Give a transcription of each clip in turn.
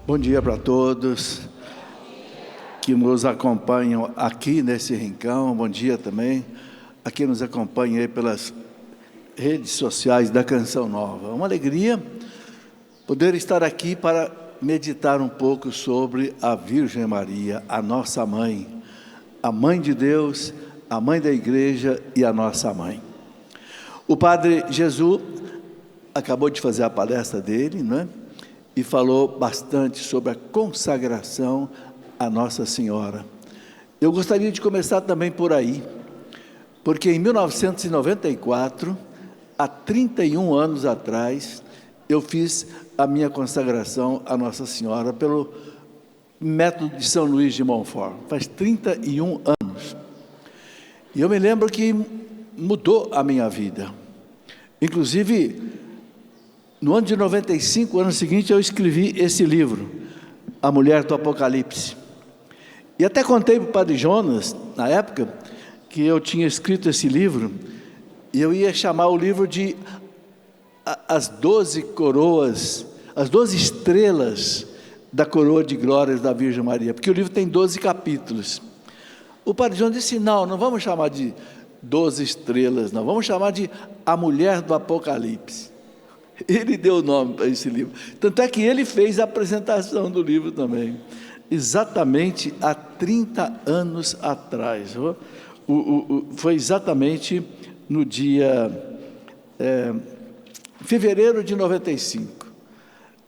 Bom dia para todos que nos acompanham aqui nesse rincão. Bom dia também a quem nos acompanha aí pelas redes sociais da Canção Nova. Uma alegria poder estar aqui para meditar um pouco sobre a Virgem Maria, a nossa mãe, a mãe de Deus, a mãe da igreja e a nossa mãe. O Padre Jesus acabou de fazer a palestra dele, não é? E falou bastante sobre a consagração à Nossa Senhora. Eu gostaria de começar também por aí, porque em 1994, há 31 anos atrás, eu fiz a minha consagração à Nossa Senhora pelo método de São Luís de Montfort. Faz 31 anos. E eu me lembro que mudou a minha vida. Inclusive, no ano de 95, ano seguinte, eu escrevi esse livro, A Mulher do Apocalipse. E até contei para o Padre Jonas, na época, que eu tinha escrito esse livro, e eu ia chamar o livro de As 12 Coroas, as 12 Estrelas da Coroa de Glórias da Virgem Maria, porque o livro tem 12 capítulos. O Padre Jonas disse, não vamos chamar de 12 estrelas, não, vamos chamar de A Mulher do Apocalipse. Ele deu o nome para esse livro. Tanto é que ele fez a apresentação do livro também. Exatamente há 30 anos atrás. Foi exatamente no dia fevereiro de 95,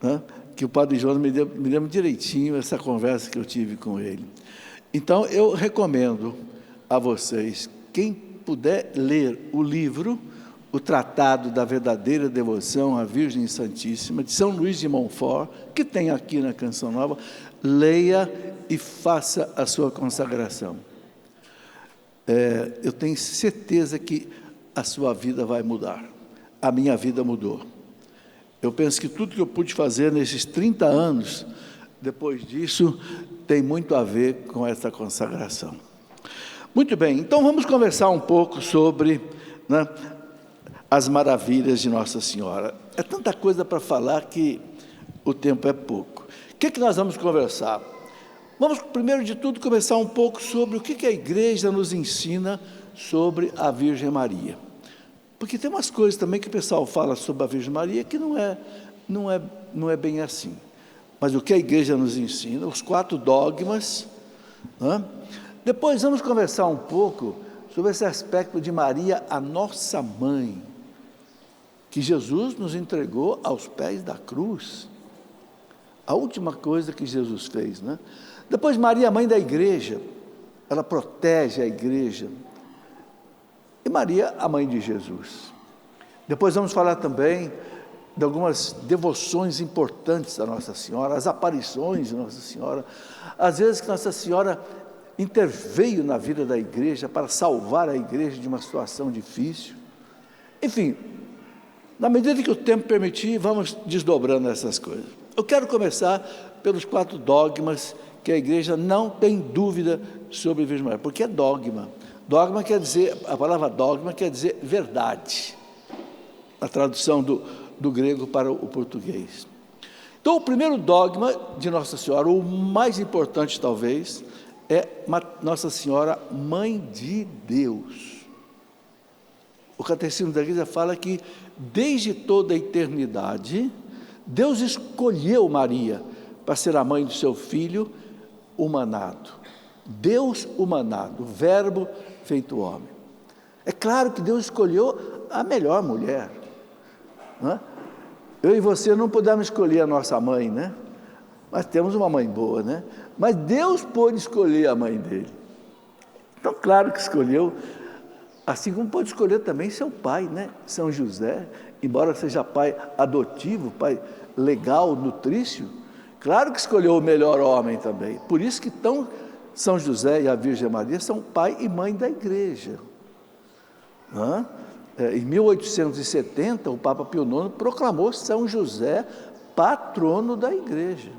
né, que o Padre Jonas me lembra direitinho essa conversa que eu tive com ele. Então, eu recomendo a vocês, quem puder ler o livro, o Tratado da Verdadeira Devoção à Virgem Santíssima, de São Luís de Montfort, que tem aqui na Canção Nova, leia e faça a sua consagração. Eu tenho certeza que a sua vida vai mudar. A minha vida mudou. Eu penso que tudo que eu pude fazer nesses 30 anos, depois disso, tem muito a ver com essa consagração. Muito bem, então vamos conversar um pouco sobre, né, as maravilhas de Nossa Senhora. É tanta coisa para falar que o tempo é pouco. O que nós vamos conversar? Vamos, primeiro de tudo, conversar um pouco sobre o que a igreja nos ensina sobre a Virgem Maria. Porque tem umas coisas também que o pessoal fala sobre a Virgem Maria que não é bem assim. Mas o que a igreja nos ensina, os 4 dogmas, né? Depois vamos conversar um pouco sobre esse aspecto de Maria, a nossa mãe, que Jesus nos entregou aos pés da cruz. A última coisa que Jesus fez, né? Depois, Maria, mãe da igreja, ela protege a igreja. E Maria, a mãe de Jesus. Depois vamos falar também de algumas devoções importantes da Nossa Senhora, as aparições de Nossa Senhora, às vezes que Nossa Senhora interveio na vida da igreja para salvar a igreja de uma situação difícil. Enfim, na medida que o tempo permitir, vamos desdobrando essas coisas. Eu quero começar pelos 4 dogmas que a igreja não tem dúvida sobre a Virgem Maria, porque é dogma. Dogma quer dizer, a palavra dogma quer dizer verdade, a tradução do grego para o português. Então, o primeiro dogma de Nossa Senhora, o mais importante talvez, é Nossa Senhora, Mãe de Deus. O Catecismo da Igreja fala que, desde toda a eternidade, Deus escolheu Maria para ser a mãe do seu Filho humanado. Deus humanado, o Verbo feito homem. É claro que Deus escolheu a melhor mulher, né? Eu e você não podemos escolher a nossa mãe, né? Mas temos uma mãe boa, né? Mas Deus pôde escolher a mãe dele. Então, claro que escolheu, assim como pode escolher também seu pai, né? São José, embora seja pai adotivo, pai legal, nutrício, claro que escolheu o melhor homem também. Por isso que São José e a Virgem Maria são pai e mãe da igreja. Em 1870, o Papa Pio IX proclamou São José patrono da igreja.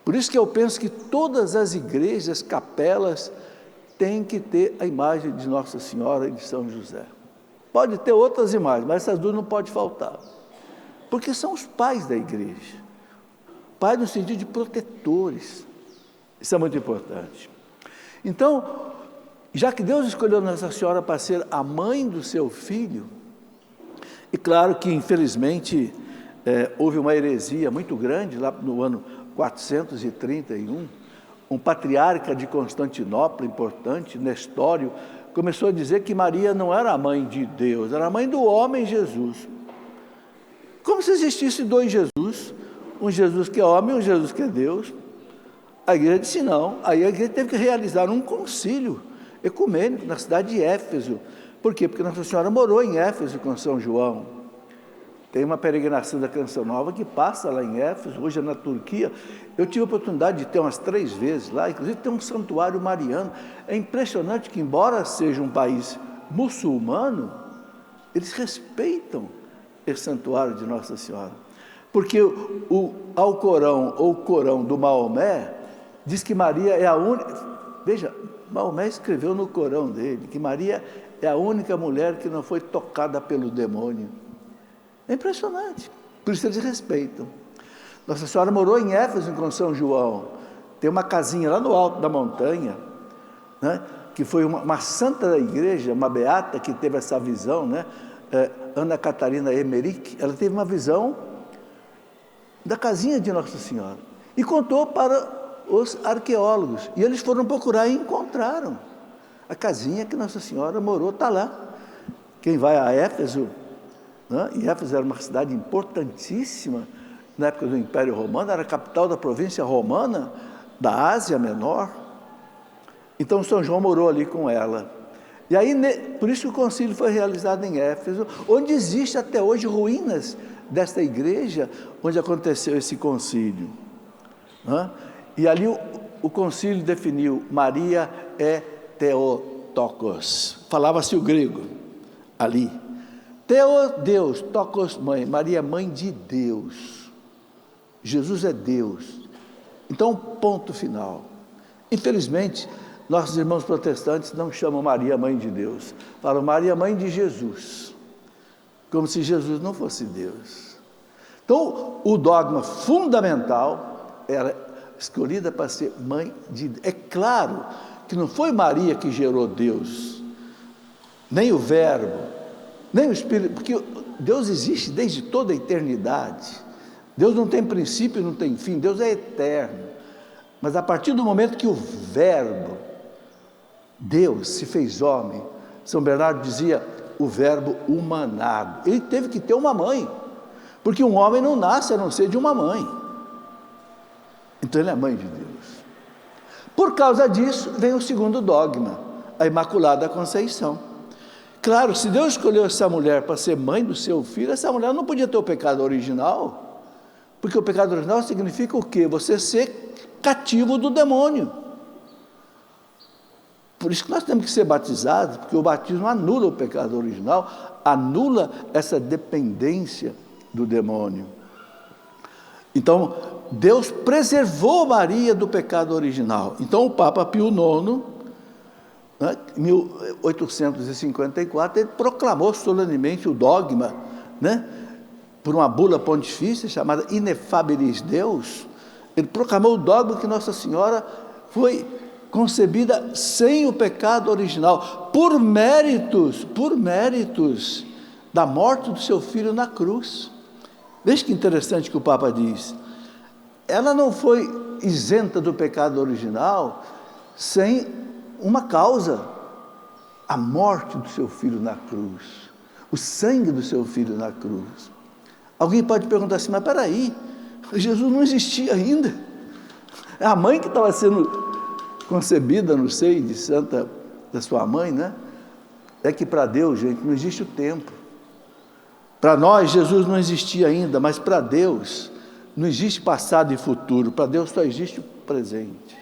Por isso que eu penso que todas as igrejas, capelas, têm que ter a imagem de Nossa Senhora e de São José. Pode ter outras imagens, mas essas duas não podem faltar. Porque são os pais da igreja. Pai no sentido de protetores. Isso é muito importante. Então, já que Deus escolheu Nossa Senhora para ser a mãe do seu filho, e claro que, infelizmente, houve uma heresia muito grande, lá no ano 431, um patriarca de Constantinopla, importante, Nestório, começou a dizer que Maria não era a mãe de Deus, era a mãe do homem Jesus. Como se existisse dois Jesus, um Jesus que é homem e um Jesus que é Deus. A igreja disse não, aí a igreja teve que realizar um concílio ecumênico na cidade de Éfeso. Por quê? Porque Nossa Senhora morou em Éfeso com São João. Tem uma peregrinação da Canção Nova que passa lá em Éfeso, hoje é na Turquia. Eu tive a oportunidade de ter umas 3 vezes lá, inclusive tem um santuário mariano. É impressionante que, embora seja um país muçulmano, eles respeitam esse santuário de Nossa Senhora. Porque o Alcorão, ou Corão do Maomé, diz que Maria é a única... Veja, Maomé escreveu no Corão dele que Maria é a única mulher que não foi tocada pelo demônio. É impressionante, por isso eles respeitam. Nossa Senhora morou em Éfeso com São João. Tem uma casinha lá no alto da montanha, né, que foi uma santa da igreja, uma beata que teve essa visão, né, Ana Catarina Emmerich. Ela teve uma visão da casinha de Nossa Senhora e contou para os arqueólogos. E eles foram procurar e encontraram a casinha que Nossa Senhora morou, está lá. Quem vai a Éfeso, né? E Éfeso era uma cidade importantíssima na época do Império Romano, era a capital da província romana da Ásia Menor. Então São João morou ali com ela. E aí, por isso que o concílio foi realizado em Éfeso, onde existe até hoje ruínas desta igreja onde aconteceu esse concílio. E ali o concílio definiu: Maria é Theotokos. Falava-se o grego ali. Theo, Deus, Tokos, mãe. Maria, mãe de Deus. Jesus é Deus. Então, ponto final. Infelizmente, nossos irmãos protestantes não chamam Maria mãe de Deus. Falam Maria mãe de Jesus. Como se Jesus não fosse Deus. Então, o dogma fundamental era escolhida para ser mãe de Deus. É claro que não foi Maria que gerou Deus, nem o Verbo, nem o Espírito, porque Deus existe desde toda a eternidade. Deus não tem princípio, não tem fim, Deus é eterno. Mas a partir do momento que o Verbo, Deus, se fez homem, São Bernardo dizia, o Verbo humanado, ele teve que ter uma mãe, porque um homem não nasce a não ser de uma mãe. Então ele é mãe de Deus. Por causa disso, vem o segundo dogma, a Imaculada Conceição. Claro, se Deus escolheu essa mulher para ser mãe do seu filho, essa mulher não podia ter o pecado original, porque o pecado original significa o quê? Você ser cativo do demônio. Por isso que nós temos que ser batizados, porque o batismo anula o pecado original, anula essa dependência do demônio. Então, Deus preservou Maria do pecado original. Então, o Papa Pio IX, né, em 1854, ele proclamou solenemente o dogma, né, por uma bula pontifícia chamada Ineffabilis Deus. Ele proclamou o dogma que Nossa Senhora foi concebida sem o pecado original, por méritos da morte do seu filho na cruz. Veja que interessante que o Papa diz. Ela não foi isenta do pecado original sem uma causa, a morte do seu filho na cruz, o sangue do seu filho na cruz. Alguém pode perguntar assim, mas peraí, Jesus não existia ainda, é a mãe que estava sendo concebida no seio de santa da sua mãe, né? É que para Deus, gente, não existe o tempo. Para nós, Jesus não existia ainda, mas para Deus não existe passado e futuro, para Deus só existe o presente.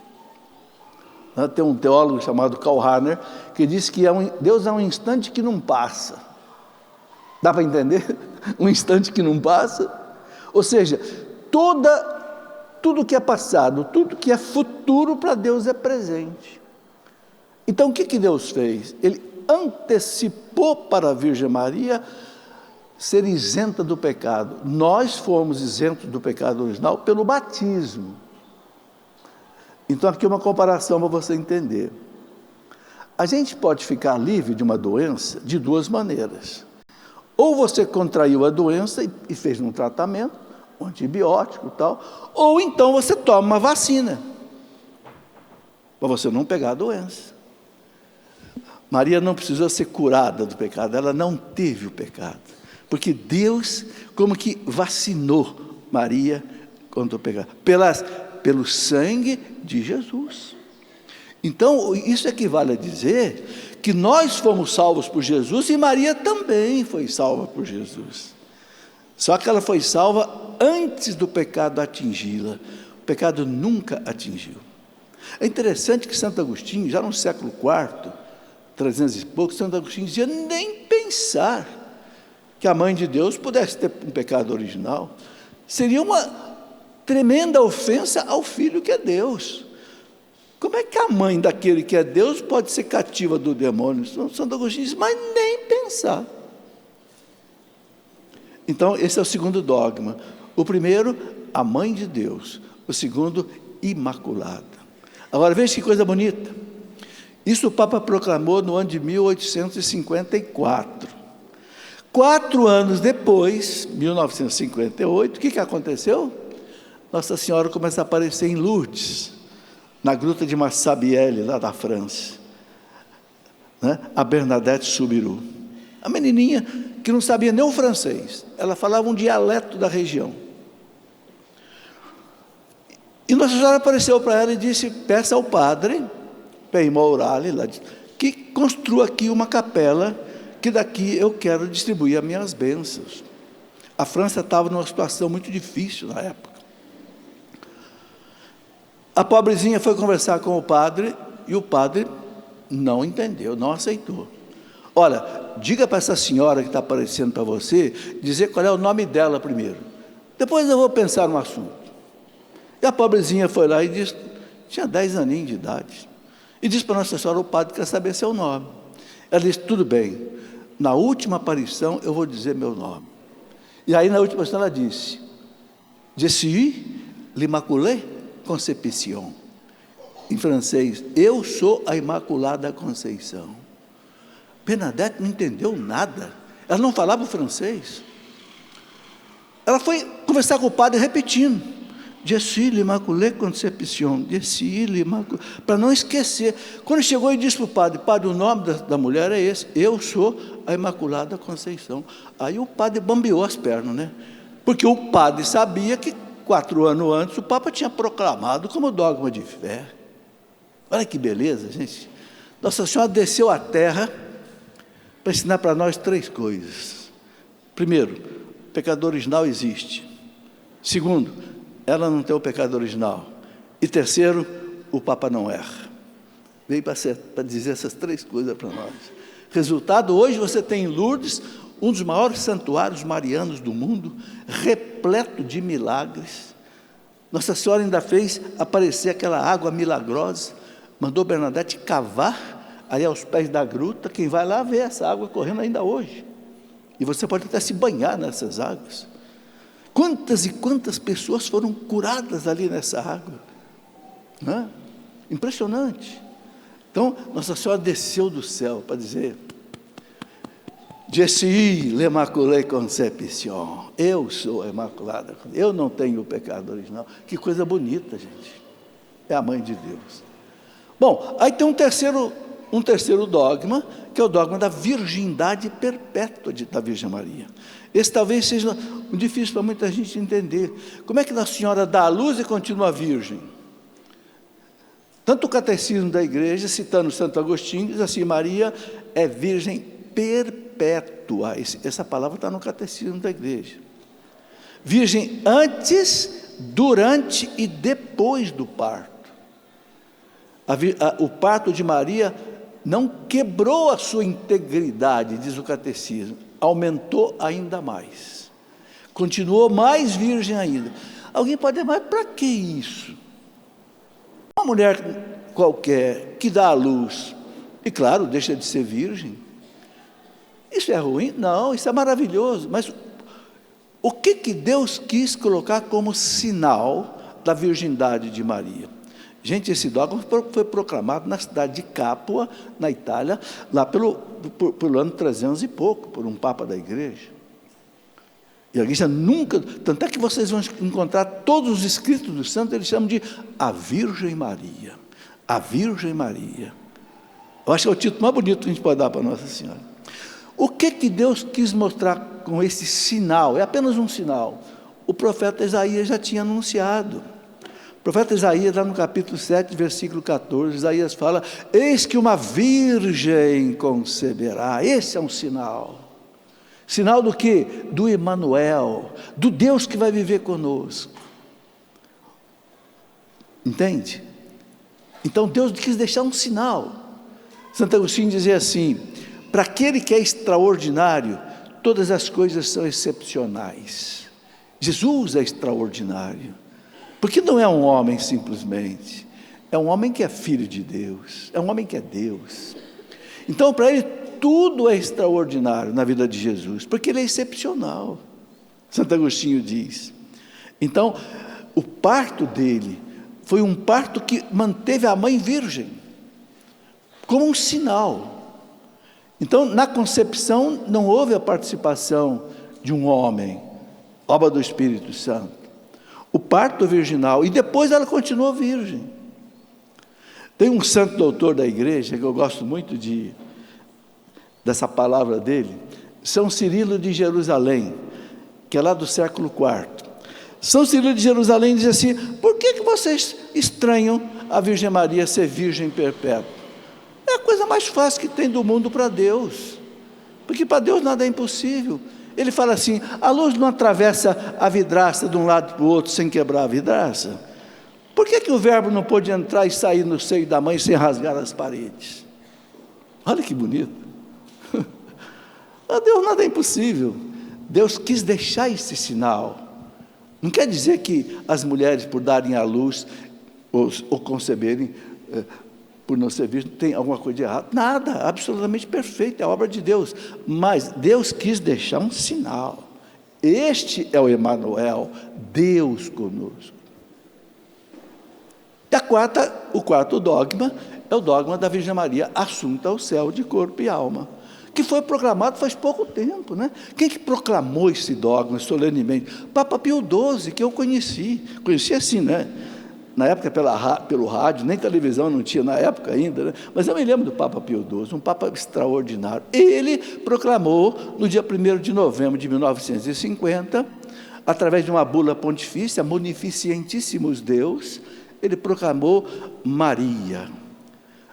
Tem um teólogo chamado Karl Rahner, que diz que Deus é um instante que não passa. Dá para entender? Um instante que não passa. Ou seja, tudo que é passado, tudo que é futuro para Deus é presente. Então o que Deus fez? Ele antecipou para a Virgem Maria ser isenta do pecado. Nós fomos isentos do pecado original pelo batismo. Então, aqui uma comparação para você entender. A gente pode ficar livre de uma doença de duas maneiras. Ou você contraiu a doença e fez um tratamento, um antibiótico e tal, ou então você toma uma vacina, para você não pegar a doença. Maria não precisou ser curada do pecado, ela não teve o pecado, porque Deus como que vacinou Maria contra o pecado, pelo sangue de Jesus. Então, isso equivale a dizer que nós fomos salvos por Jesus e Maria também foi salva por Jesus. Só que ela foi salva antes do pecado atingi-la. O pecado nunca atingiu. É interessante que Santo Agostinho, já no século IV, 300 e pouco, Santo Agostinho dizia nem pensar que a mãe de Deus pudesse ter um pecado original. Seria uma tremenda ofensa ao Filho que é Deus. Como é que a mãe daquele que é Deus pode ser cativa do demônio? Santo Agostinho diz, mas nem pensar. Então, esse é o segundo dogma. O primeiro, a mãe de Deus. O segundo, imaculada. Agora, veja que coisa bonita. Isso o Papa proclamou no ano de 1854. 4 anos depois, 1958, o que aconteceu? Nossa Senhora começa a aparecer em Lourdes, na gruta de Massabielle, lá da França, né? A Bernadette Soubirous, a menininha que não sabia nem o francês, ela falava um dialeto da região. E Nossa Senhora apareceu para ela e disse, peça ao padre, Peimorale, que construa aqui uma capela, que daqui eu quero distribuir as minhas bênçãos. A França estava numa situação muito difícil na época. A pobrezinha foi conversar com o padre, e o padre não entendeu, não aceitou. Olha, diga para essa senhora que está aparecendo para você, dizer qual é o nome dela primeiro. Depois eu vou pensar no assunto. E a pobrezinha foi lá e disse, tinha 10 aninhos de idade, e disse para Nossa Senhora, o padre quer saber seu nome. Ela disse, tudo bem, na última aparição eu vou dizer meu nome. E aí na última aparição ela disse, Je suis l'Immaculée Conception. Em francês, eu sou a Imaculada Conceição. Bernadette não entendeu nada, ela não falava francês. Ela foi conversar com o padre repetindo, Je suis l'Immaculée Conception, Je suis l'Immaculée, para não esquecer. Quando chegou e disse para o padre, padre, o nome da mulher é esse, eu sou a Imaculada Conceição. Aí o padre bambeou as pernas, né? Porque o padre sabia que 4 anos antes, o Papa tinha proclamado como dogma de fé. Olha que beleza, gente. Nossa Senhora desceu à terra para ensinar para nós 3 coisas. Primeiro, o pecado original existe. Segundo, ela não tem o pecado original. E terceiro, o Papa não erra. Veio para dizer essas 3 coisas para nós. Resultado, hoje você tem em Lourdes um dos maiores santuários marianos do mundo, repleto de milagres. Nossa Senhora ainda fez aparecer aquela água milagrosa, mandou Bernadette cavar aí aos pés da gruta. Quem vai lá vê essa água correndo ainda hoje, e você pode até se banhar nessas águas. Quantas e quantas pessoas foram curadas ali nessa água, né? Impressionante. Então, Nossa Senhora desceu do céu para dizer, Je suis l'Immaculée Conception, eu sou a Imaculada, eu não tenho o pecado original. Que coisa bonita, gente, é a mãe de Deus. Bom, aí tem um terceiro dogma, que é o dogma da virgindade perpétua da Virgem Maria. Esse talvez seja difícil para muita gente entender. Como é que Nossa Senhora dá a luz e continua virgem? Tanto o catecismo da igreja, citando Santo Agostinho, diz assim, Maria é virgem perpétua. Essa palavra está no catecismo da igreja. Virgem antes, durante e depois do parto. O parto de Maria não quebrou a sua integridade, diz o catecismo, aumentou ainda mais. Continuou mais virgem ainda. Alguém pode dizer, mas para que isso? Uma mulher qualquer que dá à luz, e claro, deixa de ser virgem, Isso é ruim? Não, isso é maravilhoso. Mas o que Deus quis colocar como sinal da virgindade de Maria? Gente, esse dogma foi proclamado na cidade de Capua, na Itália, lá pelo ano 300 e pouco, por um papa da igreja. E a igreja nunca, tanto é que vocês vão encontrar todos os escritos dos santos, eles chamam de a Virgem Maria. A Virgem Maria. Eu acho que é o título mais bonito que a gente pode dar para Nossa Senhora. O que Deus quis mostrar com esse sinal? É apenas um sinal. O profeta Isaías já tinha anunciado. O profeta Isaías, lá no capítulo 7, versículo 14, Isaías fala: eis que uma virgem conceberá. Esse é um sinal. Sinal do quê? Do Emanuel, do Deus que vai viver conosco. Entende? Então Deus quis deixar um sinal. Santo Agostinho dizia assim: para aquele que é extraordinário, todas as coisas são excepcionais. Jesus é extraordinário, porque não é um homem simplesmente, é um homem que é filho de Deus, é um homem que é Deus. Então para ele tudo é extraordinário na vida de Jesus, porque ele é excepcional. Santo Agostinho diz. Então, o parto dele foi um parto que manteve a mãe virgem, como um sinal. Então, na concepção, não houve a participação de um homem, obra do Espírito Santo. O parto virginal, e depois ela continuou virgem. Tem um santo doutor da igreja, que eu gosto muito dessa palavra dele, São Cirilo de Jerusalém, que é lá do século IV. São Cirilo de Jerusalém diz assim: por que vocês estranham a Virgem Maria ser virgem perpétua? É a coisa mais fácil que tem do mundo para Deus, porque para Deus nada é impossível. Ele fala assim: a luz não atravessa a vidraça de um lado para o outro sem quebrar a vidraça. Por que o verbo não pôde entrar e sair no seio da mãe sem rasgar as paredes? Olha que bonito. A Deus nada é impossível. Deus quis deixar esse sinal. Não quer dizer que as mulheres, por darem à luz ou conceberem, por não ser virgem, tem alguma coisa de errado. Nada, absolutamente perfeito, é a obra de Deus. Mas Deus quis deixar um sinal. Este é o Emanuel, Deus conosco. E o quarto dogma é o dogma da Virgem Maria assunta ao céu de corpo e alma, que foi proclamado faz pouco tempo, né? Quem que proclamou esse dogma solenemente? Papa Pio XII, que eu conheci assim, né? Na época pelo rádio, nem televisão não tinha na época ainda, né? Mas eu me lembro do Papa Pio XII, um Papa extraordinário. Ele proclamou no dia 1º de novembro de 1950, através de uma bula pontifícia, Munificientissimus Deus, ele proclamou Maria.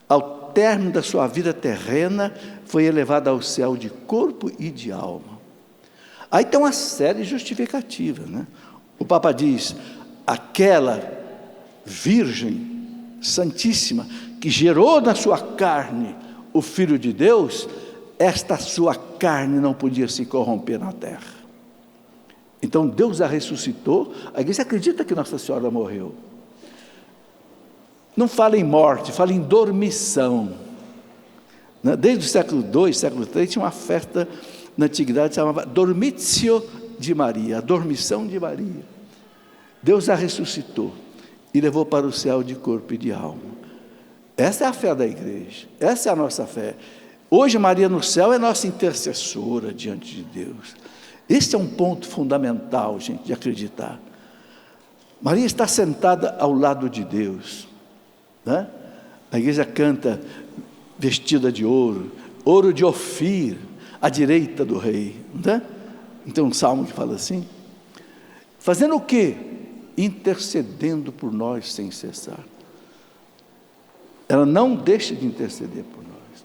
Ao término da sua vida terrena, foi elevada ao céu de corpo e de alma. Aí tem uma série justificativa, né? O Papa diz: aquela Virgem Santíssima, que gerou na sua carne o Filho de Deus, esta sua carne não podia se corromper na terra. Então Deus a ressuscitou. A igreja acredita que Nossa Senhora morreu. Não fala em morte, fala em dormição. Desde o século II, século III, tinha uma festa na antiguidade que se chamava Dormitio de Maria, a dormição de Maria. Deus a ressuscitou e levou para o céu de corpo e de alma. Essa é a fé da igreja, essa é a nossa fé. Hoje Maria no céu é nossa intercessora diante de Deus. Esse é um ponto fundamental, gente, de acreditar. Maria está sentada ao lado de Deus, né? A igreja canta vestida de ouro, ouro de Ofir, à direita do rei, né? Então um salmo que fala assim, fazendo o quê? Intercedendo por nós sem cessar. Ela não deixa de interceder por nós.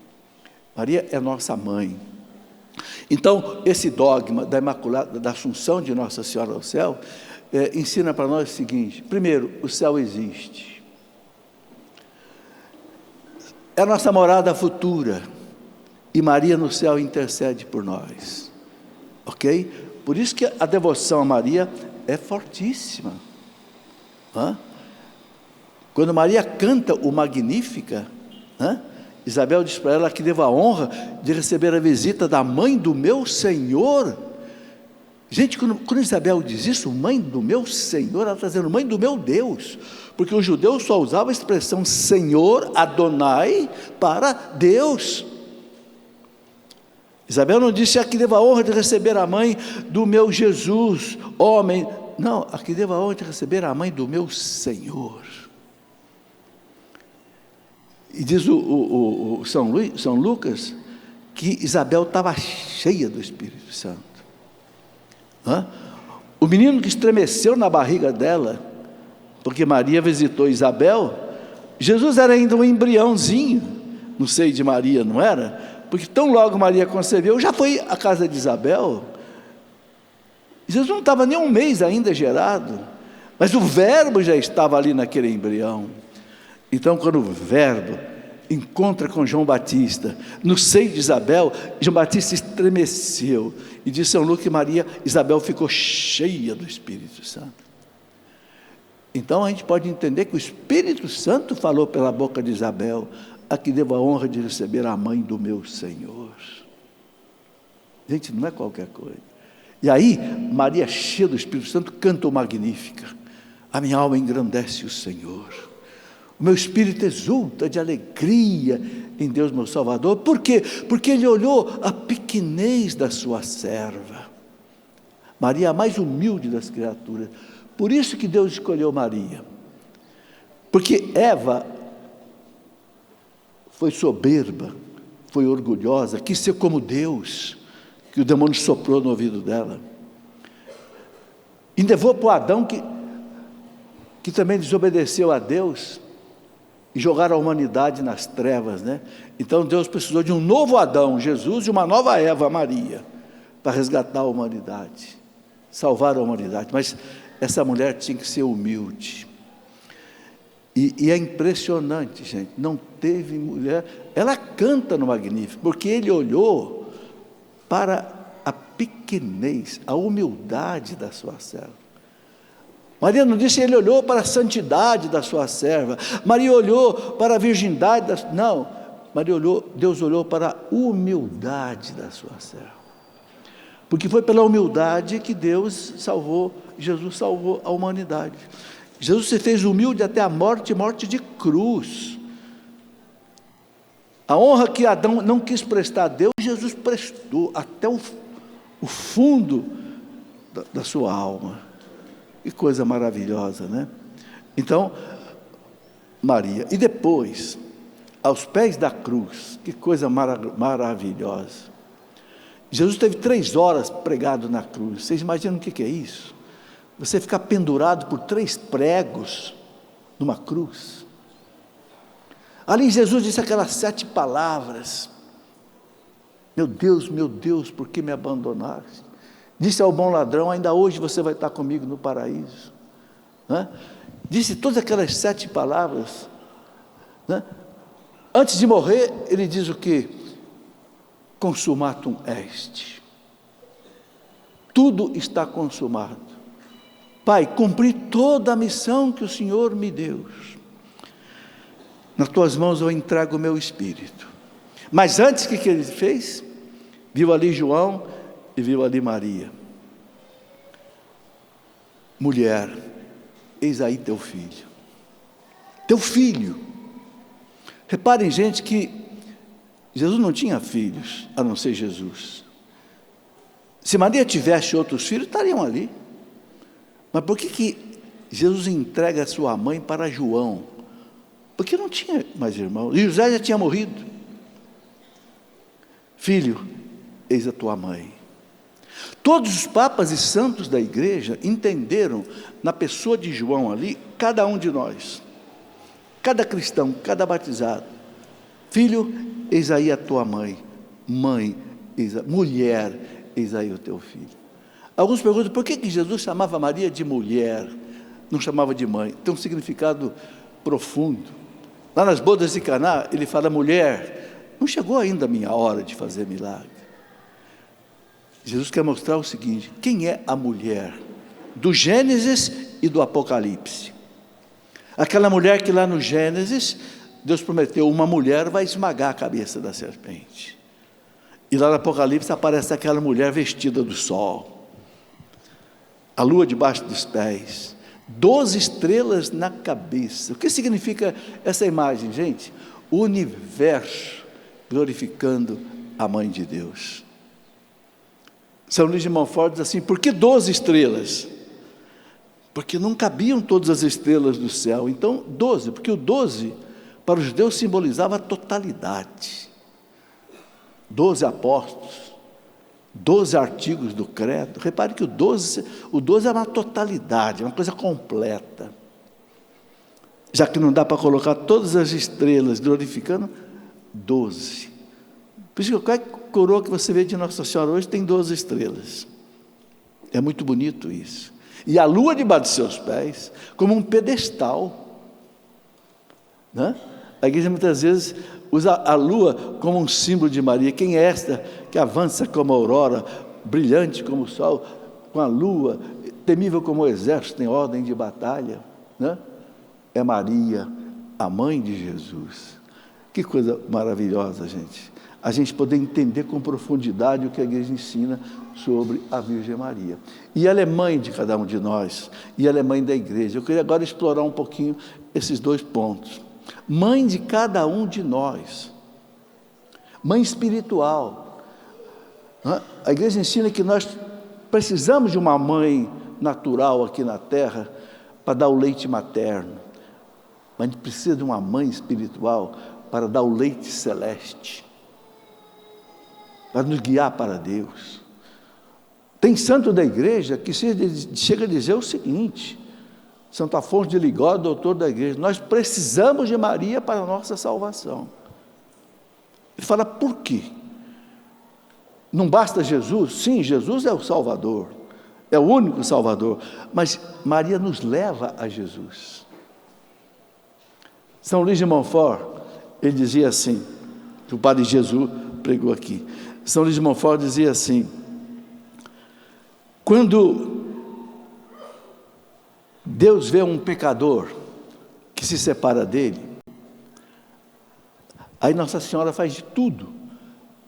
Maria é nossa mãe. Então esse dogma da Imaculada, da Assunção de Nossa Senhora ao céu, ensina para nós o seguinte: primeiro, o céu existe. É a nossa morada futura, e Maria no céu intercede por nós, ok? Por isso que a devoção a Maria é fortíssima. Quando Maria canta o Magnífica, Isabel disse para ela que devo a honra de receber a visita da mãe do meu Senhor. Gente, quando Isabel diz isso, mãe do meu Senhor, ela está dizendo mãe do meu Deus, porque os judeus só usavam a expressão Senhor, Adonai, para Deus. Isabel não disse: aqui devo a honra de receber a mãe do meu Jesus, homem. Não, aqui devo a honra de receber a mãe do meu Senhor. E diz São Lucas que Isabel estava cheia do Espírito Santo. O menino que estremeceu na barriga dela, porque Maria visitou Isabel, Jesus era ainda um embriãozinho no seio de Maria, não era? Porque tão logo Maria concebeu, já foi à casa de Isabel. Jesus não estava nem um mês ainda gerado, mas o verbo já estava ali naquele embrião. Então, quando o verbo encontra com João Batista no seio de Isabel, João Batista estremeceu, e diz São Lucas que Isabel ficou cheia do Espírito Santo. Então a gente pode entender que o Espírito Santo falou pela boca de Isabel: aqui devo a honra de receber a mãe do meu Senhor. Gente, não é qualquer coisa. E aí Maria, cheia do Espírito Santo, canta o Magnífica: a minha alma engrandece o Senhor, o meu espírito exulta de alegria em Deus meu Salvador. Por quê? Porque Ele olhou a pequenez da sua serva. Maria, a mais humilde das criaturas. Por isso que Deus escolheu Maria. Porque Eva foi soberba, foi orgulhosa, quis ser como Deus, que o demônio soprou no ouvido dela. E levou para o Adão, que também desobedeceu a Deus, e jogaram a humanidade nas trevas, né? Então Deus precisou de um novo Adão, Jesus, e uma nova Eva, Maria, para resgatar a humanidade, salvar a humanidade. Mas essa mulher tinha que ser humilde. E é impressionante, gente, não teve mulher. Ela canta no Magnífico, porque Ele olhou para a pequenez, a humildade da sua serva. Maria não disse: Ele olhou para a santidade da sua serva. Maria olhou para a virgindade não, Deus olhou para a humildade da sua serva. Porque foi pela humildade que Jesus salvou a humanidade. Jesus se fez humilde até a morte de cruz. A honra que Adão não quis prestar a Deus, Jesus prestou até o fundo da sua alma. Que coisa maravilhosa, né? Então, Maria. E depois, aos pés da cruz, que coisa maravilhosa. Jesus teve 3 horas pregado na cruz. Vocês imaginam o que é isso? Você ficar pendurado por 3 pregos numa cruz. Ali Jesus disse aquelas 7 palavras: meu Deus, por que me abandonaste? Disse ao bom ladrão: ainda hoje você vai estar comigo no paraíso. Disse todas aquelas 7 palavras. Antes de morrer, ele diz o quê? Consumatum est. Tudo está consumado. Pai, cumpri toda a missão que o Senhor me deu. Nas tuas mãos eu entrego o meu espírito. Mas antes, o que ele fez? Viu ali João e viu ali Maria. Mulher, eis aí teu filho. Teu filho. Reparem, gente, que Jesus não tinha filhos, a não ser Jesus. Se Maria tivesse outros filhos, estariam ali. Mas por que Jesus entrega a sua mãe para João? Porque não tinha mais irmãos, e José já tinha morrido. Filho, eis a tua mãe. Todos os papas e santos da igreja entenderam, na pessoa de João ali, cada um de nós, cada cristão, cada batizado: filho, eis aí a tua mãe. Mãe, mulher, eis aí o teu filho. Alguns perguntam: por que Jesus chamava Maria de mulher, não chamava de mãe? Tem um significado profundo. Lá nas bodas de Caná, ele fala: mulher, não chegou ainda a minha hora de fazer milagre. Jesus quer mostrar o seguinte: quem é a mulher do Gênesis e do Apocalipse? Aquela mulher que lá no Gênesis Deus prometeu, uma mulher vai esmagar a cabeça da serpente. E lá no Apocalipse aparece aquela mulher vestida do sol, a lua debaixo dos pés, 12 estrelas na cabeça. O que significa essa imagem, gente? O universo glorificando a Mãe de Deus. São Luís de Montfort diz assim: por que 12 estrelas? Porque não cabiam todas as estrelas do céu. Então 12, porque o 12 para os judeus simbolizava a totalidade. 12 apóstolos, 12 artigos do credo. Repare que o 12 é uma totalidade, é uma coisa completa. Já que não dá para colocar todas as estrelas glorificando, 12. Por isso que qualquer coroa que você vê de Nossa Senhora hoje tem 12 estrelas. É muito bonito isso. E a lua debaixo de seus pés, como um pedestal, né? A igreja muitas vezes usa a lua como um símbolo de Maria. Quem é esta que avança como a aurora, brilhante como o sol, com a lua, temível como o exército em ordem de batalha, né? É Maria, a mãe de Jesus. Que coisa maravilhosa, gente. A gente poder entender com profundidade o que a igreja ensina sobre a Virgem Maria. E ela é mãe de cada um de nós, e ela é mãe da igreja. Eu queria agora explorar um pouquinho esses dois pontos. Mãe de cada um de nós, mãe espiritual. A igreja ensina que nós precisamos de uma mãe natural aqui na terra para dar o leite materno, mas a gente precisa de uma mãe espiritual para dar o leite celeste, para nos guiar para Deus. Tem santo da igreja que chega a dizer o seguinte: Santo Afonso de Ligório, doutor da igreja, nós precisamos de Maria para a nossa salvação. Ele fala, por quê? Não basta Jesus? Sim, Jesus é o Salvador, é o único Salvador, mas Maria nos leva a Jesus. São Luís de Montfort, ele dizia assim, que o Padre Jesus pregou aqui. São Luís de Montfort dizia assim: quando Deus vê um pecador que se separa dele, aí Nossa Senhora faz de tudo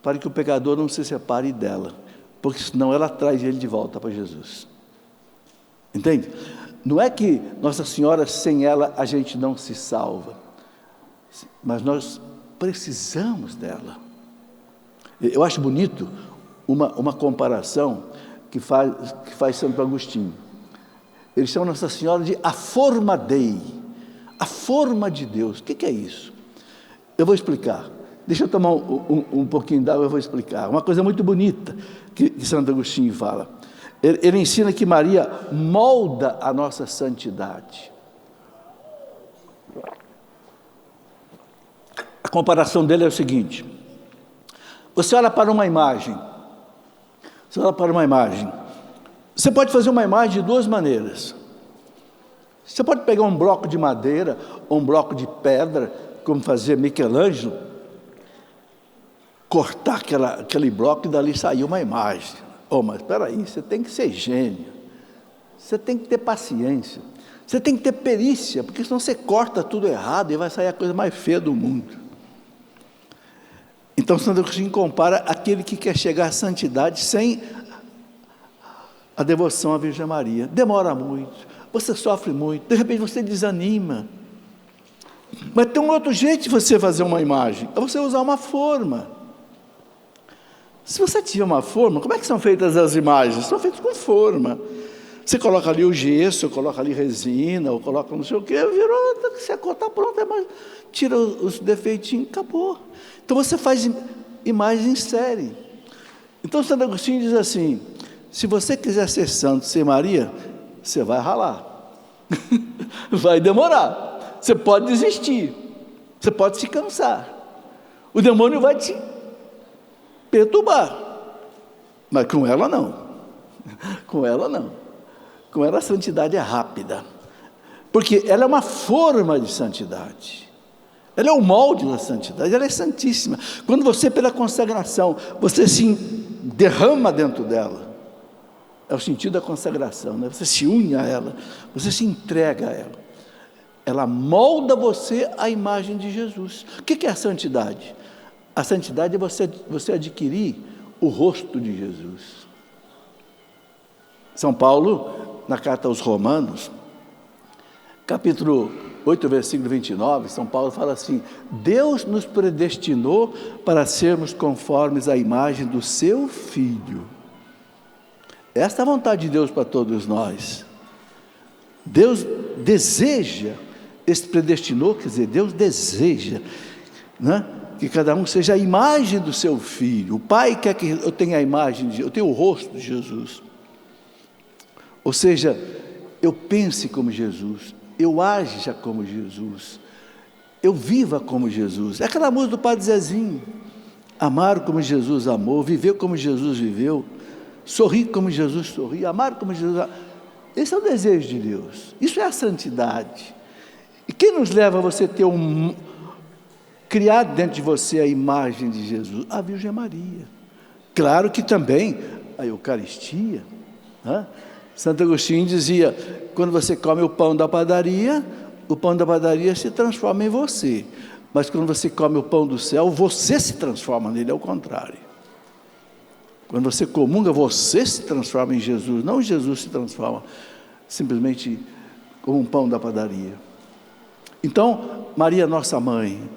para que o pecador não se separe dela, porque senão ela traz ele de volta para Jesus. Entende? Não é que Nossa Senhora, sem ela, a gente não se salva, mas nós precisamos dela. Eu acho bonito uma comparação que faz Santo Agostinho. Eles chamam Nossa Senhora de a forma Dei, a forma de Deus. O que é isso? Eu vou explicar. Deixa eu tomar um pouquinho d'água, eu vou explicar. Uma coisa muito bonita que Santo Agostinho fala. Ele ensina que Maria molda a nossa santidade. A comparação dele é o seguinte: você olha para uma imagem, você pode fazer uma imagem de duas maneiras. Você pode pegar um bloco de madeira ou um bloco de pedra, como fazia Michelangelo, cortar aquele bloco e dali sair uma imagem. Mas espera aí, você tem que ser gênio, você tem que ter paciência, você tem que ter perícia, porque senão você corta tudo errado e vai sair a coisa mais feia do mundo. Então Santo Agostinho compara aquele que quer chegar à santidade sem a devoção à Virgem Maria. Demora muito, você sofre muito, de repente você desanima. Mas tem um outro jeito de você fazer uma imagem, é você usar uma forma. Se você tiver uma forma, como é que são feitas as imagens? São feitas com forma. Você coloca ali o gesso, coloca ali resina, ou coloca não sei o quê, virou, se a cor está pronta, tira os defeitinhos, acabou. Então você faz imagem em série. Então Santo Agostinho diz assim: se você quiser ser santo, ser Maria, você vai ralar. Vai demorar. Você pode desistir. Você pode se cansar. O demônio vai te perturbar. Mas com ela não. Com ela não. Com ela a santidade é rápida. Porque ela é uma forma de santidade. Ela é o molde da santidade, ela é santíssima. Quando você, pela consagração, você se derrama dentro dela, é o sentido da consagração, né? Você se une a ela, você se entrega a ela. ela molda você à imagem de Jesus. O que é a santidade? A santidade é você adquirir o rosto de Jesus. São Paulo, na carta aos Romanos, capítulo 8, versículo 29, São Paulo fala assim: Deus nos predestinou para sermos conformes à imagem do seu Filho. Esta é a vontade de Deus para todos nós. Deus deseja, esse predestinou, quer dizer, Deus deseja, né, que cada um seja a imagem do seu Filho. O Pai quer que eu tenha a imagem, eu tenha o rosto de Jesus. Ou seja, eu pense como Jesus, eu aja como Jesus, eu viva como Jesus. É aquela música do Padre Zezinho: amar como Jesus amou, viver como Jesus viveu, sorrir como Jesus sorriu, amar como Jesus. Esse é o desejo de Deus, isso é a santidade. E quem nos leva a você ter criar dentro de você a imagem de Jesus? A Virgem Maria. Claro que também a Eucaristia, né? Santo Agostinho dizia: quando você come o pão da padaria se transforma em você, mas quando você come o pão do céu, você se transforma nele, é o contrário. Quando você comunga, você se transforma em Jesus, não Jesus se transforma simplesmente como um pão da padaria. Então, Maria, nossa mãe,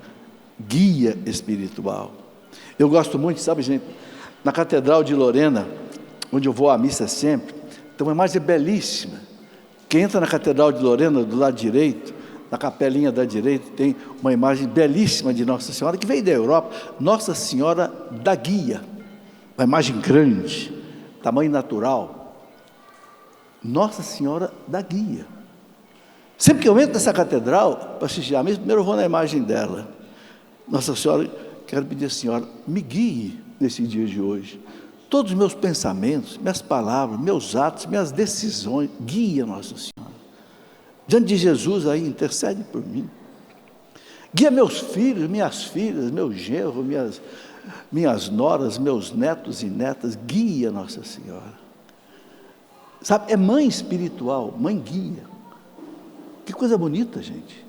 guia espiritual. Eu gosto muito, sabe, gente, na Catedral de Lorena, onde eu vou à missa sempre, tem uma imagem belíssima. Quem entra na Catedral de Lorena, do lado direito, na capelinha da direita, tem uma imagem belíssima de Nossa Senhora, que veio da Europa, Nossa Senhora da Guia, uma imagem grande, tamanho natural, Nossa Senhora da Guia. Sempre que eu entro nessa catedral, para assistir a missa, primeiro eu vou na imagem dela. Nossa Senhora, quero pedir à Senhora, me guie nesse dia de hoje. Todos os meus pensamentos, minhas palavras, meus atos, minhas decisões, guia Nossa Senhora. Diante de Jesus aí, intercede por mim. Guia meus filhos, minhas filhas, meus genros, minhas noras, meus netos e netas, guia Nossa Senhora. Sabe, é mãe espiritual, mãe guia. Que coisa bonita, gente.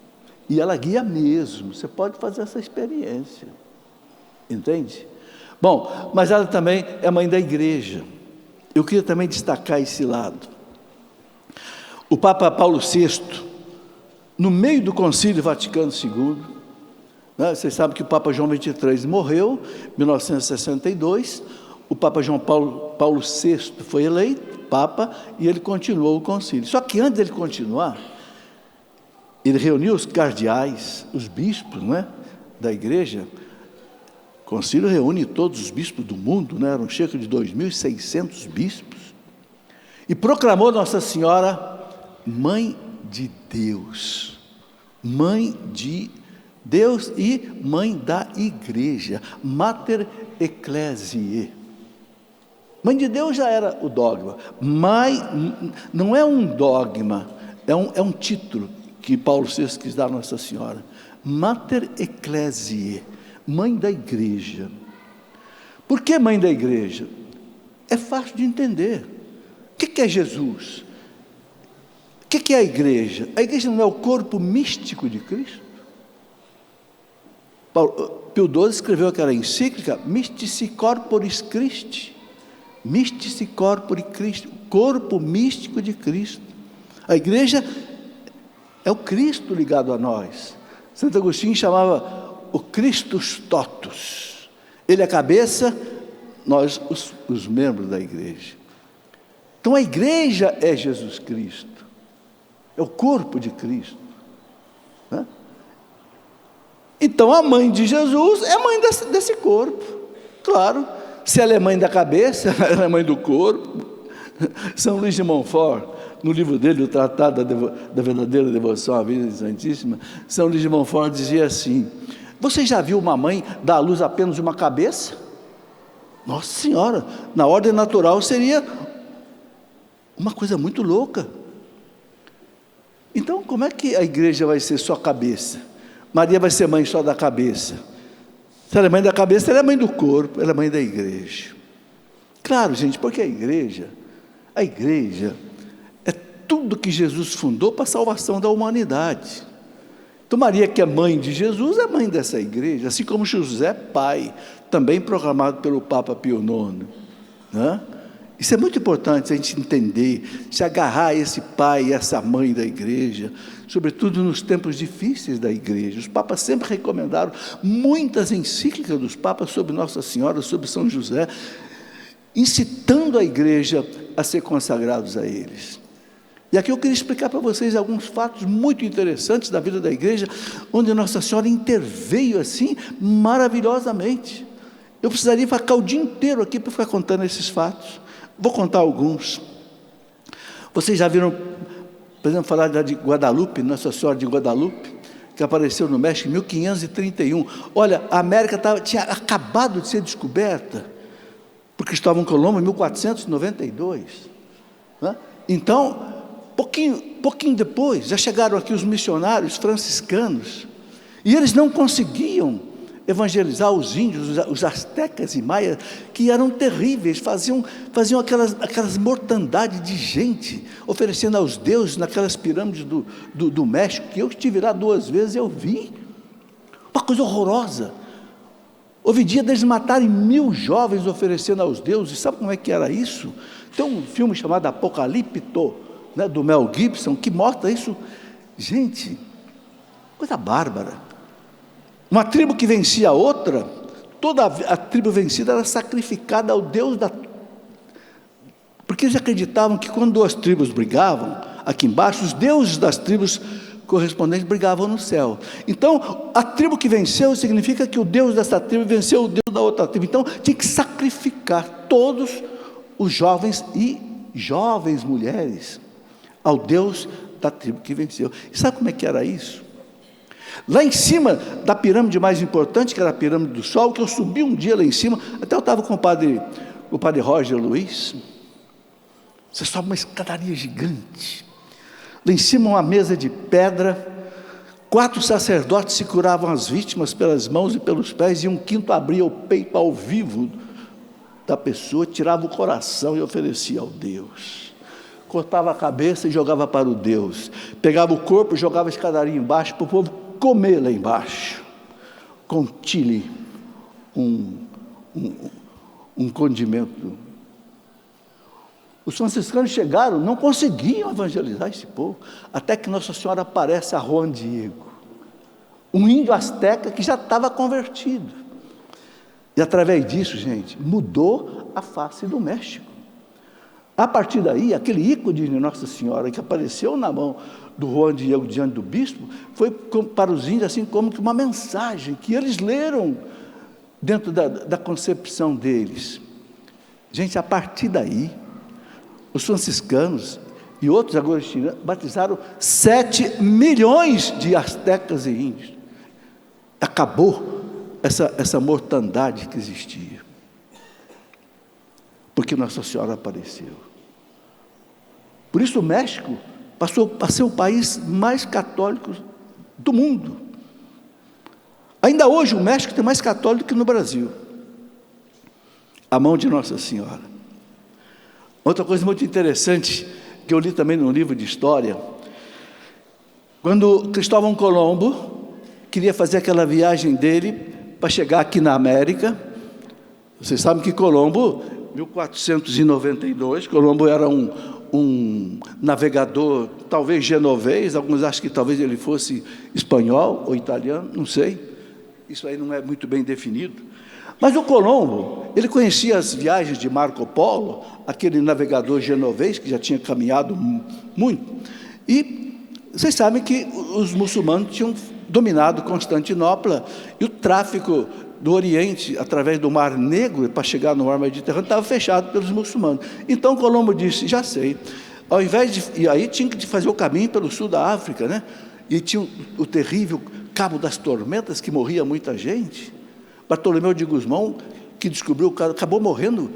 E ela guia mesmo, você pode fazer essa experiência. Entende? Bom, mas ela também é mãe da igreja. Eu queria também destacar esse lado. O Papa Paulo VI, no meio do Concílio Vaticano II, né, vocês sabem que o Papa João XXIII morreu em 1962, o Papa João Paulo VI foi eleito Papa e ele continuou o concílio. Só que antes dele continuar, ele reuniu os cardeais, os bispos, né, da igreja. O concílio reúne todos os bispos do mundo, né, eram cerca de 2.600 bispos, e proclamou Nossa Senhora Mãe de Deus, Mãe de Deus e Mãe da Igreja, Mater Ecclesiae. Mãe de Deus já era o dogma, mas não é um dogma, é um título que Paulo VI quis dar a Nossa Senhora, Mater Ecclesiae, Mãe da Igreja. Por que Mãe da Igreja? É fácil de entender. O que é Jesus? O que é a igreja? A igreja não é o corpo místico de Cristo? Pio XII escreveu aquela encíclica, Mystici Corporis Christi, Mystici Corporis Christi, corpo místico de Cristo. A igreja é o Cristo ligado a nós. Santo Agostinho chamava o Christus totus. Ele é a cabeça, nós os membros da igreja. Então a igreja é Jesus Cristo, é o corpo de Cristo, né? Então a mãe de Jesus é mãe desse corpo, claro. Se ela é mãe da cabeça, ela é mãe do corpo. São Luís de Montfort, no livro dele, o Tratado da Verdadeira Devoção à Virgem Santíssima, São Luís de Montfort dizia assim: você já viu uma mãe dar à luz apenas uma cabeça? Nossa Senhora, na ordem natural seria uma coisa muito louca. Então, como é que a igreja vai ser só cabeça? Maria vai ser mãe só da cabeça. Se ela é mãe da cabeça, ela é mãe do corpo, ela é mãe da igreja. Claro, gente, porque a igreja é tudo que Jesus fundou para a salvação da humanidade. Então, Maria, que é mãe de Jesus, é mãe dessa igreja, assim como José, pai, também proclamado pelo Papa Pio IX, né? Isso é muito importante a gente entender, se agarrar a esse pai e essa mãe da igreja, sobretudo nos tempos difíceis da igreja. Os papas sempre recomendaram muitas encíclicas dos papas sobre Nossa Senhora, sobre São José, incitando a igreja a ser consagrados a eles. E aqui eu queria explicar para vocês alguns fatos muito interessantes da vida da igreja, onde Nossa Senhora interveio assim maravilhosamente. Eu precisaria ficar o dia inteiro aqui para ficar contando esses fatos. Vou contar alguns. Vocês já viram, por exemplo, falar de Guadalupe, Nossa Senhora de Guadalupe, que apareceu no México em 1531. Olha, a América tinha acabado de ser descoberta por Cristóvão Colombo em 1492. Né? Então, pouquinho depois, já chegaram aqui os missionários franciscanos, e eles não conseguiam evangelizar os índios, os astecas e maias, que eram terríveis, faziam aquelas mortandades de gente, oferecendo aos deuses naquelas pirâmides do México, que eu estive lá 2 vezes, eu vi, uma coisa horrorosa. Houve dia deles matarem 1000 jovens oferecendo aos deuses. Sabe como é que era isso? Tem um filme chamado Apocalipto, né, do Mel Gibson, que mostra isso. Gente, coisa bárbara. Uma tribo que vencia a outra, toda a tribo vencida era sacrificada ao Deus porque eles acreditavam que quando 2 tribos brigavam, aqui embaixo, os deuses das tribos correspondentes brigavam no céu. Então, a tribo que venceu significa que o Deus dessa tribo venceu o Deus da outra tribo. Então, tinha que sacrificar todos os jovens e jovens mulheres ao Deus da tribo que venceu. E sabe como é que era isso? Lá em cima da pirâmide mais importante, que era a pirâmide do Sol, que eu subi um dia lá em cima, até eu estava com o padre Roger Luiz. Você sobe uma escadaria gigante. Lá em cima uma mesa de pedra, 4 sacerdotes se curavam as vítimas pelas mãos e pelos pés, e um quinto abria o peito ao vivo da pessoa, tirava o coração e oferecia ao Deus. Cortava a cabeça e jogava para o Deus. Pegava o corpo e jogava a escadaria embaixo para o povo comer lá embaixo. Com-lhe um condimento. Os franciscanos chegaram, não conseguiam evangelizar esse povo, até que Nossa Senhora aparece a Juan Diego, um índio asteca que já estava convertido. E através disso, gente, mudou a face do México. A partir daí, aquele ícone de Nossa Senhora que apareceu na mão do Juan Diego diante do bispo, foi para os índios assim como que uma mensagem que eles leram dentro da concepção deles. Gente, a partir daí, os franciscanos e outros agostinianos batizaram 7 milhões de astecas e índios. Acabou essa mortandade que existia, porque Nossa Senhora apareceu. Por isso o México passou a ser o país mais católico do mundo. Ainda hoje o México tem mais católico que no Brasil, a mão de Nossa Senhora. Outra coisa muito interessante, que eu li também no livro de história, quando Cristóvão Colombo queria fazer aquela viagem dele para chegar aqui na América, vocês sabem que Colombo, 1492, Colombo era um navegador, talvez genovês, alguns acham que talvez ele fosse espanhol ou italiano, não sei, isso aí não é muito bem definido. Mas o Colombo, ele conhecia as viagens de Marco Polo, aquele navegador genovês que já tinha caminhado muito, e vocês sabem que os muçulmanos tinham dominado Constantinopla, e o tráfico do Oriente, através do Mar Negro, para chegar no Mar Mediterrâneo, estava fechado pelos muçulmanos. Então Colombo disse, já sei, ao invés de... E aí tinha que fazer o caminho pelo sul da África, né? E tinha o terrível Cabo das Tormentas, que morria muita gente. Bartolomeu de Gusmão, que descobriu o cara, acabou morrendo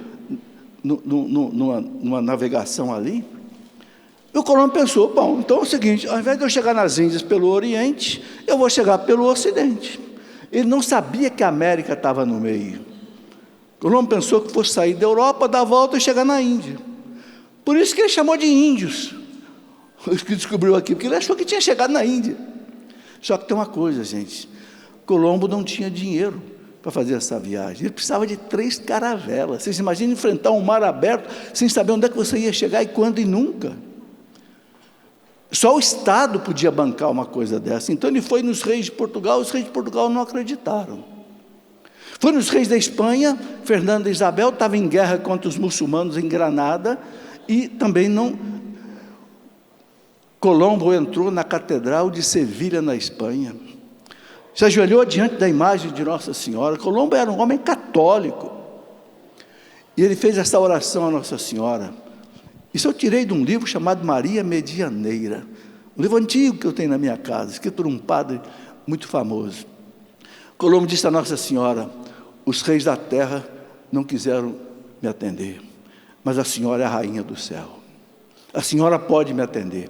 numa navegação ali. E o Colombo pensou, bom, então é o seguinte, ao invés de eu chegar nas Índias pelo Oriente, eu vou chegar pelo Ocidente. Ele não sabia que a América estava no meio. Colombo pensou que fosse sair da Europa, dar a volta e chegar na Índia. Por isso que ele chamou de índios, os que descobriu aqui, porque ele achou que tinha chegado na Índia. Só que tem uma coisa, gente, Colombo não tinha dinheiro para fazer essa viagem, ele precisava de 3 caravelas. Vocês imaginam enfrentar um mar aberto, sem saber onde é que você ia chegar e quando e nunca. Só o Estado podia bancar uma coisa dessa. Então ele foi nos reis de Portugal, os reis de Portugal não acreditaram. Foi nos reis da Espanha, Fernando e Isabel estavam em guerra contra os muçulmanos em Granada, e também não. Colombo entrou na Catedral de Sevilha, na Espanha, se ajoelhou diante da imagem de Nossa Senhora. Colombo era um homem católico, e ele fez essa oração a Nossa Senhora. Isso eu tirei de um livro chamado Maria Medianeira, um livro antigo que eu tenho na minha casa, escrito por um padre muito famoso. Colombo disse a Nossa Senhora: os reis da terra não quiseram me atender, mas a Senhora é a rainha do céu, a Senhora pode me atender.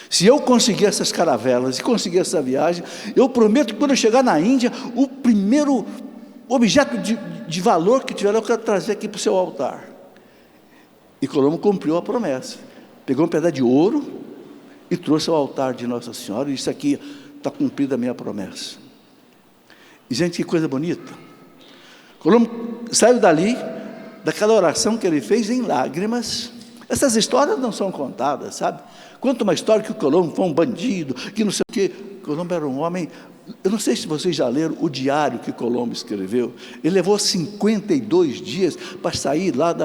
Se eu conseguir essas caravelas e conseguir essa viagem, eu prometo que quando eu chegar na Índia, o primeiro objeto de valor que tiver eu quero trazer aqui para o seu altar. E Colombo cumpriu a promessa, pegou um pedaço de ouro e trouxe ao altar de Nossa Senhora, e disse: aqui está cumprida a minha promessa. E gente, que coisa bonita. Colombo saiu dali, daquela oração que ele fez em lágrimas. Essas histórias não são contadas, sabe? Conta uma história que o Colombo foi um bandido, que não sei o quê. Colombo era um homem. Eu não sei se vocês já leram o diário que Colombo escreveu. Ele levou 52 dias para sair lá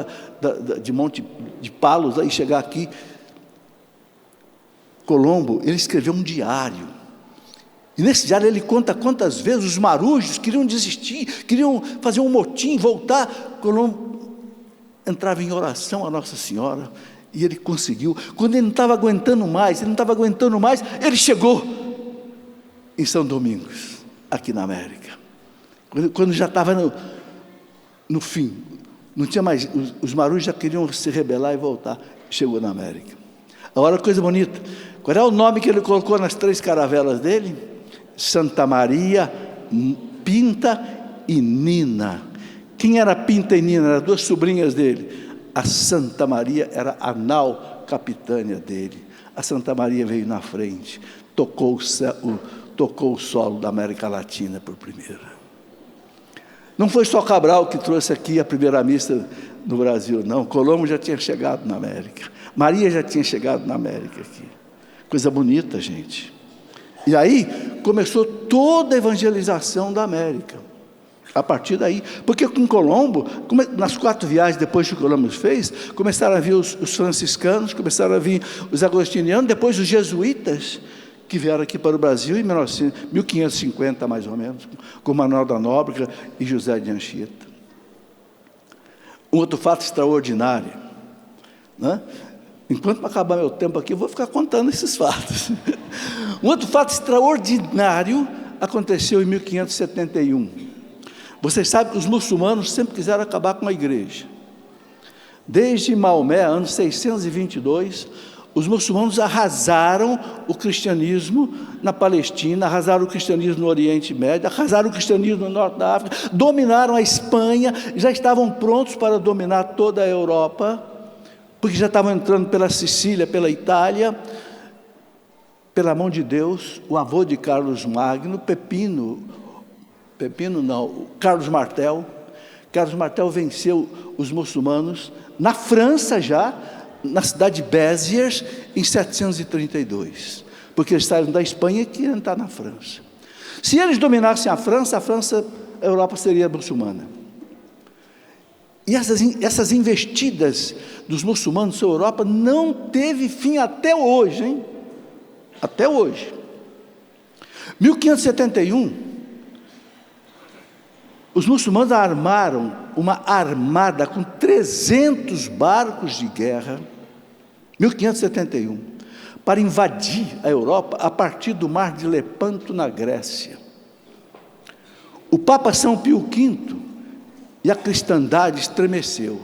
de Monte de Palos e chegar aqui. Colombo, ele escreveu um diário. E nesse diário ele conta quantas vezes os marujos queriam desistir, queriam fazer um motim, voltar. Colombo entrava em oração a Nossa Senhora, e ele conseguiu. Quando ele não estava aguentando mais, ele chegou em São Domingos, aqui na América. Quando já estava no fim, não tinha mais, os marujos já queriam se rebelar e voltar, chegou na América. Agora, coisa bonita, qual é o nome que ele colocou nas 3 caravelas dele? Santa Maria, Pinta e Nina. Quem era Pinta e Nina? Eram 2 sobrinhas dele. A Santa Maria era a nau capitânia dele. A Santa Maria veio na frente, tocou o solo da América Latina por primeira. Não foi só Cabral que trouxe aqui a primeira missa no Brasil, não. Colombo já tinha chegado na América. Maria já tinha chegado na América aqui. Coisa bonita, gente. E aí começou toda a evangelização da América. A partir daí, porque com Colombo, nas 4 viagens depois que Colombo fez, começaram a vir os franciscanos, começaram a vir os agostinianos, depois os jesuítas, que vieram aqui para o Brasil em 1550, mais ou menos, com Manuel da Nóbrega e José de Anchieta. Um outro fato extraordinário, né? Enquanto acabar meu tempo aqui, eu vou ficar contando esses fatos. Um outro fato extraordinário aconteceu em 1571. Vocês sabem que os muçulmanos sempre quiseram acabar com a igreja. Desde Maomé, ano 622, os muçulmanos arrasaram o cristianismo na Palestina, arrasaram o cristianismo no Oriente Médio, arrasaram o cristianismo no Norte da África, dominaram a Espanha, já estavam prontos para dominar toda a Europa, porque já estavam entrando pela Sicília, pela Itália. Pela mão de Deus, o avô de Carlos Magno, Carlos Martel. Carlos Martel venceu os muçulmanos na França já, na cidade de Béziers, em 732, porque eles saíram da Espanha e queriam entrar na França. Se eles dominassem a Europa seria muçulmana. E essas investidas dos muçulmanos sobre a Europa não teve fim até hoje, hein? Até hoje. 1571, os muçulmanos armaram uma armada com 300 barcos de guerra, 1571, para invadir a Europa a partir do mar de Lepanto, na Grécia. O Papa São Pio V e a cristandade estremeceu.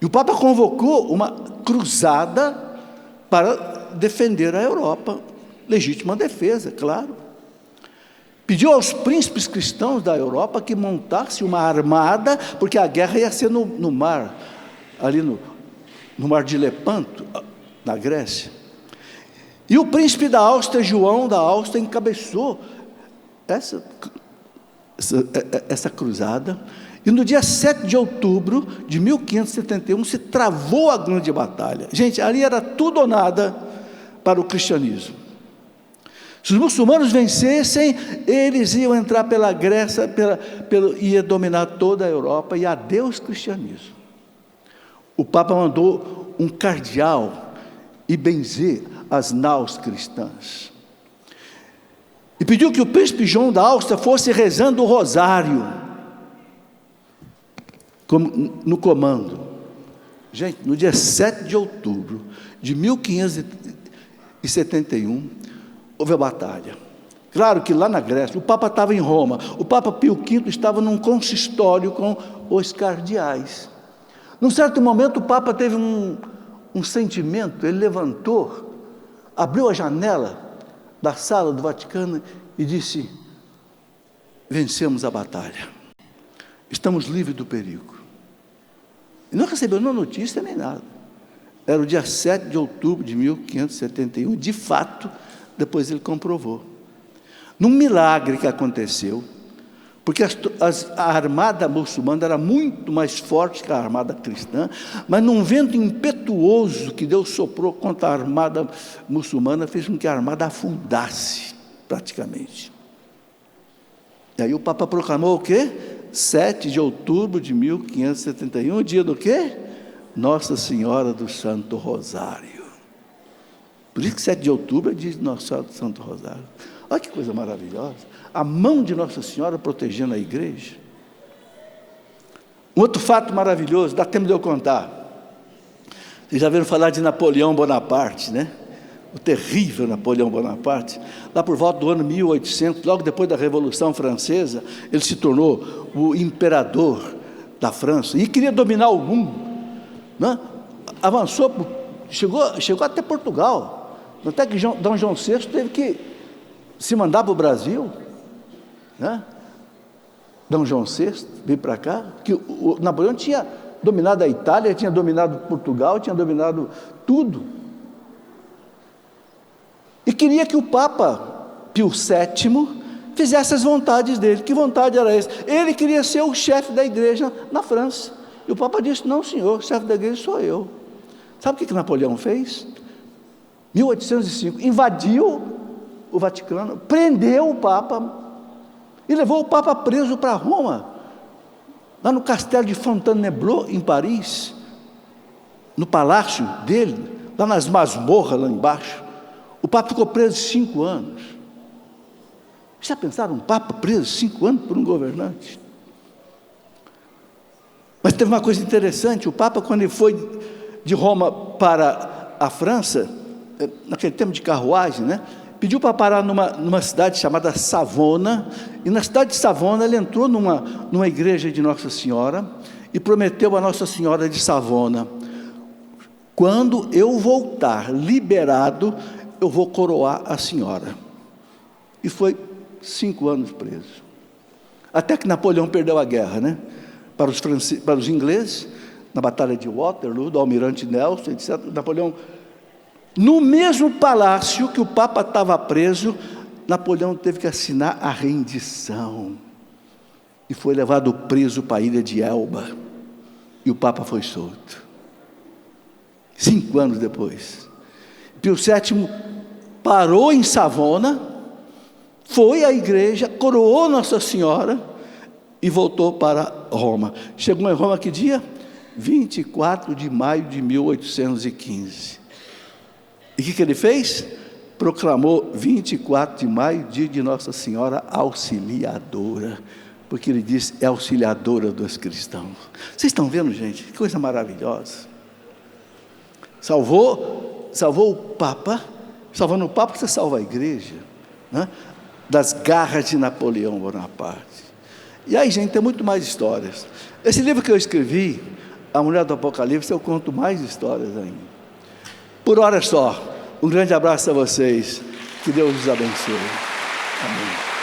E o Papa convocou uma cruzada para defender a Europa, legítima defesa, claro. Pediu aos príncipes cristãos da Europa que montassem uma armada, porque a guerra ia ser no mar, ali no mar de Lepanto, na Grécia. E o príncipe da Áustria, João da Áustria, encabeçou essa cruzada. E no dia 7 de outubro de 1571 se travou a grande batalha. Gente, ali era tudo ou nada para o cristianismo. Se os muçulmanos vencessem, eles iam entrar pela Grécia, ia dominar toda a Europa, e adeus cristianismo. O Papa mandou um cardeal ir benzer as naus cristãs. E pediu que o príncipe João da Áustria fosse rezando o rosário, no comando. Gente, no dia 7 de outubro de 1571, houve a batalha. Claro que lá na Grécia, o Papa estava em Roma, o Papa Pio V estava num consistório com os cardeais. Num certo momento, o Papa teve um sentimento, ele levantou, abriu a janela da sala do Vaticano e disse: vencemos a batalha, estamos livres do perigo. E não recebeu nenhuma notícia nem nada. Era o dia 7 de outubro de 1571, de fato, depois ele comprovou. Num milagre que aconteceu, porque a armada muçulmana era muito mais forte que a armada cristã, mas num vento impetuoso que Deus soprou contra a armada muçulmana, fez com que a armada afundasse, praticamente. E aí o Papa proclamou o quê? 7 de outubro de 1571, dia do quê? Nossa Senhora do Santo Rosário. Por isso que 7 de outubro é dia de Nossa Senhora do Santo Rosário. Olha que coisa maravilhosa. A mão de Nossa Senhora protegendo a igreja. Um outro fato maravilhoso, dá tempo de eu contar. Vocês já viram falar de Napoleão Bonaparte, né? O terrível Napoleão Bonaparte. Lá por volta do ano 1800, logo depois da Revolução Francesa, ele se tornou o imperador da França e queria dominar o mundo, né? Avançou, chegou até Portugal, até que D. João VI teve que se mandar para o Brasil, né? D. João VI veio para cá, que o Napoleão tinha dominado a Itália, tinha dominado Portugal, tinha dominado tudo. E queria que o Papa Pio VII fizesse as vontades dele. Que vontade era essa? Ele queria ser o chefe da igreja na França. E o Papa disse: não, senhor, o chefe da igreja sou eu. Sabe o que Napoleão fez? 1805, invadiu o Vaticano, prendeu o Papa e levou o Papa preso para Roma, lá no castelo de Fontainebleau, em Paris, no palácio dele, lá nas masmorras, lá embaixo. O Papa ficou preso 5 anos. Já pensaram um Papa preso 5 anos por um governante? Mas teve uma coisa interessante, o Papa, quando ele foi de Roma para a França, naquele tempo de carruagem, né, pediu para parar numa cidade chamada Savona, e na cidade de Savona ele entrou numa igreja de Nossa Senhora, e prometeu a Nossa Senhora de Savona: quando eu voltar liberado, eu vou coroar a senhora. E foi 5 anos preso. Até que Napoleão perdeu a guerra, né? Para os ingleses, na Batalha de Waterloo, do Almirante Nelson, etc. Napoleão, no mesmo palácio que o Papa estava preso, Napoleão teve que assinar a rendição. E foi levado preso para a ilha de Elba. E o Papa foi solto. 5 anos depois. Pio VII parou em Savona, foi à igreja, coroou Nossa Senhora e voltou para Roma. Chegou em Roma que dia? 24 de maio de 1815. E o que ele fez? Proclamou 24 de maio, dia de Nossa Senhora Auxiliadora, porque ele disse: é auxiliadora dos cristãos. Vocês estão vendo, gente? Que coisa maravilhosa. Salvou o Papa. Salvando o Papa, você salva a igreja, né? Das garras de Napoleão Bonaparte. E aí, gente, tem muito mais histórias. Esse livro que eu escrevi, A Mulher do Apocalipse, eu conto mais histórias ainda. Por hora só, um grande abraço a vocês, que Deus os abençoe. Amém.